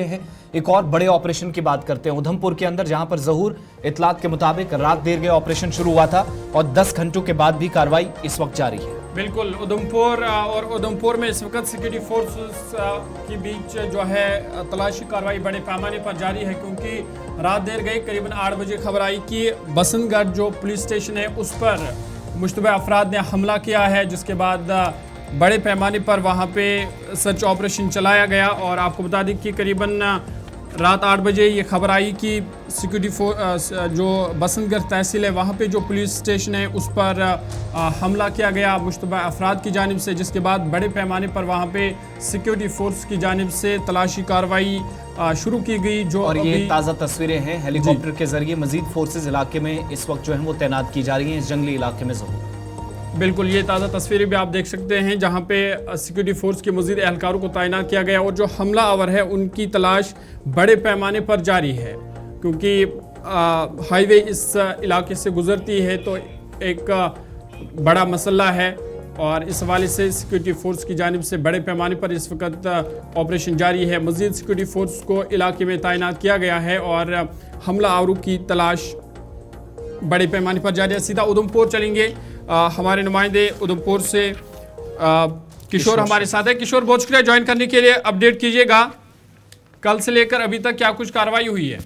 हैं एक और बड़े ऑपरेशन की बात करते हैं उधमपुर के अंदर, जहां पर ज़हूर इतलात के मुताबिक रात देर गए ऑपरेशन शुरू हुआ था और 10 घंटों के बाद भी कार्रवाई इस वक्त जारी है। बिल्कुल, उधमपुर में इस वक्त सिक्योरिटी फोर्सेस के बीच जो है तलाशी कार्रवाई बड़े पैमाने पर जारी है, क्योंकि रात देर गई करीबन 8 बजे खबर आई कि बसंतगढ़ जो पुलिस स्टेशन है उस पर मुश्तबा अफराद ने हमला किया है, जिसके बाद बड़े पैमाने पर वहाँ पे सर्च ऑपरेशन चलाया गया। और आपको बता दें कि करीबन रात 8 बजे ये खबर आई कि सिक्योरिटी फोर्स जो बसंतगढ़ तहसील है वहाँ पे जो पुलिस स्टेशन है उस पर हमला किया गया मुश्तबा अफराद की जानिब से, जिसके बाद बड़े पैमाने पर वहाँ पे सिक्योरिटी फोर्स की जानिब से तलाशी कार्रवाई शुरू की गई। जो और ये ताज़ा तस्वीरें हैं, हेलीकॉप्टर के जरिए मजीद फोर्सेज इलाके में इस वक्त जो है वो तैनात की जा रही हैं इस जंगली इलाके में। ज़रूर बिल्कुल, ये ताज़ा तस्वीरें भी आप देख सकते हैं जहां पे सिक्योरिटी फोर्स के मज़ीद एहलकारों को तैनात किया गया और जो हमला आवर है उनकी तलाश बड़े पैमाने पर जारी है, क्योंकि हाईवे इस इलाके से गुजरती है तो एक बड़ा मसला है। और इस हवाले से सिक्योरिटी फोर्स की जानिब से बड़े पैमाने पर इस वक्त ऑपरेशन जारी है। मज़ीद सिक्योरिटी फोर्स को इलाके में तैनात किया गया है और हमला आवरों की तलाश बड़े पैमाने पर जारी है। सीधा उधमपुर चलेंगे, हमारे नुमाइंदे उधमपुर से किशोर हमारे साथ है। किशोर, बहुत शुक्रिया ज्वाइन करने के लिए। अपडेट कीजिएगा, कल से लेकर अभी तक क्या कुछ कार्रवाई हुई है?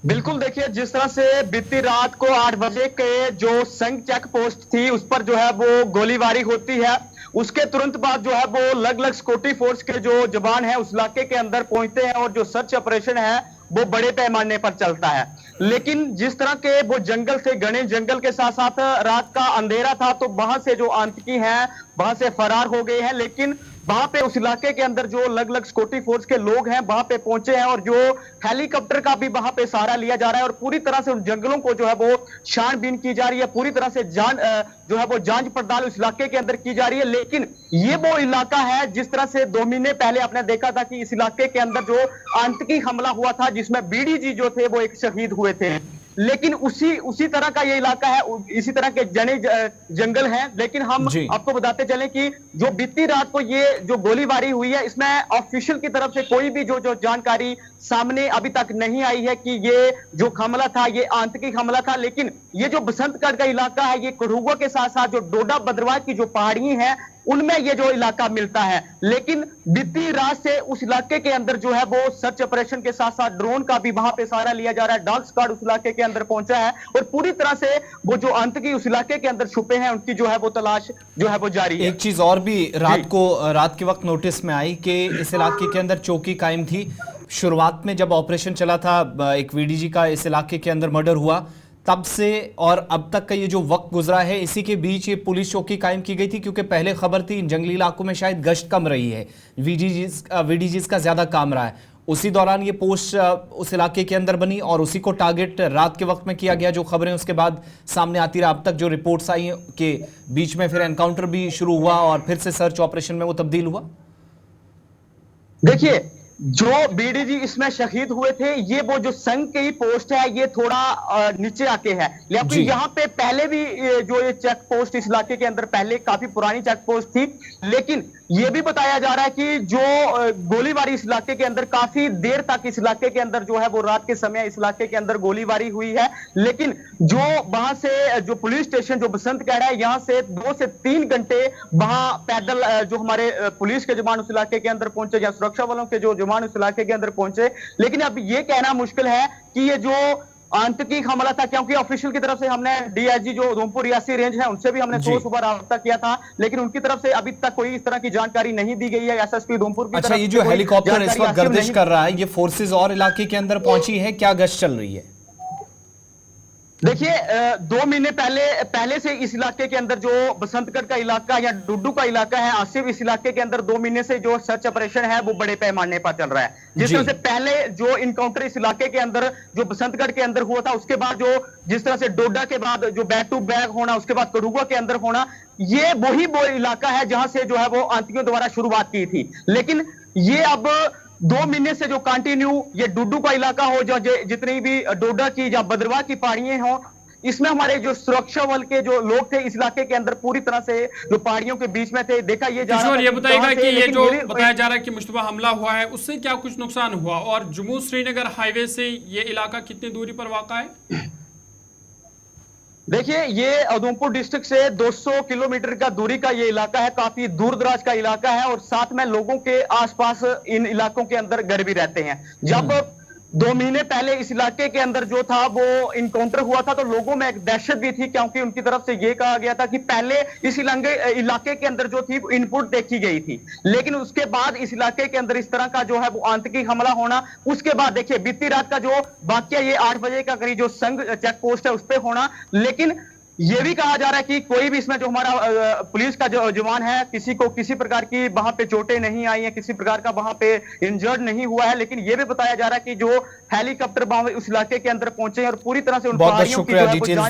बिल्कुल, देखिए जिस तरह से बीती रात को 8 बजे के जो संघ चेक पोस्ट थी उस पर जो है वो गोलीबारी होती है, उसके तुरंत बाद जो है वो अलग अलग सिक्योरिटी फोर्स के जो जवान है उस इलाके के अंदर पहुंचते हैं और जो सर्च ऑपरेशन है वो बड़े पैमाने पर चलता है। लेकिन जिस तरह के वो जंगल से घने जंगल के साथ साथ रात का अंधेरा था तो वहां से जो आतंकी हैं वहां से फरार हो गए हैं। लेकिन वहां पे उस इलाके के अंदर जो अलग अलग सिक्योरिटी फोर्स के लोग हैं वहां पे पहुंचे हैं और जो हेलीकॉप्टर का भी वहां पे सहारा लिया जा रहा है और पूरी तरह से उन जंगलों को जो है वो छानबीन की जा रही है, पूरी तरह से जो है वो जांच पड़ताल उस इलाके के अंदर की जा रही है। लेकिन ये वो इलाका है जिस तरह से 2 महीने पहले आपने देखा था कि इस इलाके के अंदर जो आतंकी हमला हुआ था जिसमें बीडीजी जो थे वो एक शहीद हुए थे। लेकिन उसी तरह का ये इलाका है, इसी तरह के जने जंगल हैं। लेकिन हम आपको बताते चलें कि जो बीती रात को ये जो गोलीबारी हुई है इसमें ऑफिशियल की तरफ से कोई भी जो जानकारी सामने अभी तक नहीं आई है कि ये जो हमला था ये आतंकी हमला था। लेकिन ये जो बसंतगढ़ का इलाका है ये कठुआ के साथ साथ जो डोडा बद्रवाह की जो पहाड़ी हैं उनमें ये जो इलाका मिलता है। लेकिन बीती रात से उस इलाके के अंदर जो है वो सर्च ऑपरेशन के साथ साथ ड्रोन का भी वहां पे सहारा लिया जा रहा है। डॉग स्क्वाड उस इलाके के अंदर पहुंचा है और पूरी तरह से वो जो आतंकी उस इलाके के अंदर छुपे हैं उनकी जो है वो तलाश जो है वो जारी है। एक चीज और भी रात के वक्त नोटिस में आई कि इस इलाके के अंदर चौकी कायम थी। शुरुआत में जब ऑपरेशन चला था, एक वीडीजी का इस इलाके के अंदर मर्डर हुआ, तब से और अब तक का ये जो वक्त गुजरा है इसी के बीच ये पुलिस चौकी कायम की गई थी, क्योंकि पहले खबर थी इन जंगली इलाकों में शायद गश्त कम रही है, वीडीजीज का ज्यादा काम रहा है। उसी दौरान ये पोस्ट उस इलाके के अंदर बनी और उसी को टारगेट रात के वक्त में किया गया। जो खबरें उसके बाद सामने आती रही, अब तक जो रिपोर्ट्स आई कि बीच में फिर एनकाउंटर भी शुरू हुआ और फिर से सर्च ऑपरेशन में वो तब्दील हुआ। देखिए, जो बीडीजी इसमें शहीद हुए थे ये वो जो संघ की ही पोस्ट है ये थोड़ा नीचे आके है। लेकिन यहाँ पे पहले भी जो ये चेक पोस्ट इस इलाके के अंदर पहले काफी पुरानी चेक पोस्ट थी। लेकिन ये भी बताया जा रहा है कि जो गोलीबारी इस इलाके के अंदर काफी देर तक इस इलाके के अंदर जो है वो रात के समय इस इलाके के अंदर गोलीबारी हुई है। लेकिन जो वहां से जो पुलिस स्टेशन जो बसंतगढ़ है यहाँ से 2 से 3 घंटे वहां पैदल जो हमारे पुलिस के जवान उस इलाके के अंदर पहुंचे या सुरक्षा बलों के जो जवान उस इलाके के अंदर पहुंचे। लेकिन अब ये कहना मुश्किल है कि ये जो आतंकी हमला था, क्योंकि ऑफिशियल की तरफ से हमने डीआईजी जो उधमपुर रियासी रेंज है उनसे भी हमने सुबह राब्ता किया था, लेकिन उनकी तरफ से अभी तक कोई इस तरह की जानकारी नहीं दी गई है। एसएसपी उधमपुर की अच्छा, ये जो हेलीकॉप्टर इस वक्त गर्दिश कर रहा है ये फोर्सेज और इलाके के अंदर पहुंची है, क्या गश्त चल रही है? देखिए, 2 महीने पहले से इस इलाके के अंदर जो बसंतगढ़ का इलाका या डुड्डू का इलाका है आसिफ, इस इलाके के अंदर 2 महीने से जो सर्च ऑपरेशन है वो बड़े पैमाने पर चल रहा है। जिस तरह से पहले जो इनकाउंटर इस इलाके के अंदर जो बसंतगढ़ के अंदर हुआ था उसके बाद जो जिस तरह से डोडा के बाद जो बैक टू बैक होना उसके बाद कठुआ के अंदर होना, ये वो इलाका है जहां से जो है वो आतंकियों द्वारा शुरुआत की थी। लेकिन ये अब 2 महीने से जो कंटिन्यू ये डुड्डू का इलाका हो जो जितनी भी डोडा की या बद्रवाह की पहाड़ियां हो इसमें हमारे जो सुरक्षा बल के जो लोग थे इस इलाके के अंदर पूरी तरह से जो पहाड़ियों के बीच में थे, देखा ये जा रहा किशोर, था ये कि बताएगा कहां कि से, ये लेकिन जो भी बताया जा रहा है कि मुश्तबा हमला हुआ है उससे क्या कुछ नुकसान हुआ, और जम्मू श्रीनगर हाईवे से ये इलाका कितनी दूरी पर वाक़ा है? देखिए, ये उधमपुर डिस्ट्रिक्ट से 200 किलोमीटर का दूरी का ये इलाका है, काफी दूर दराज का इलाका है और साथ में लोगों के आसपास इन इलाकों के अंदर घर भी रहते हैं। जब 2 महीने पहले इस इलाके के अंदर जो था वो इनकाउंटर हुआ था तो लोगों में एक दहशत भी थी, क्योंकि उनकी तरफ से ये कहा गया था कि पहले इस इलाके के अंदर जो थी इनपुट देखी गई थी, लेकिन उसके बाद इस इलाके के अंदर इस तरह का जो है वो आतंकी हमला होना, उसके बाद देखिए बीती रात का जो वाकया ये 8 बजे का करीब जो संघ चेक पोस्ट है उस पर होना, लेकिन ये भी कहा जा रहा है कि कोई भी इसमें जो हमारा पुलिस का जो जवान है किसी को किसी प्रकार की वहां पे चोटें नहीं आई हैं, किसी प्रकार का वहां पे इंजर्ड नहीं हुआ है, लेकिन ये भी बताया जा रहा है कि जो हेलीकॉप्टर वहां उस इलाके के अंदर पहुंचे हैं और पूरी तरह से उन बहुत बहुत पहाड़ियों की शुक्रिया जो है वो डिटेल्स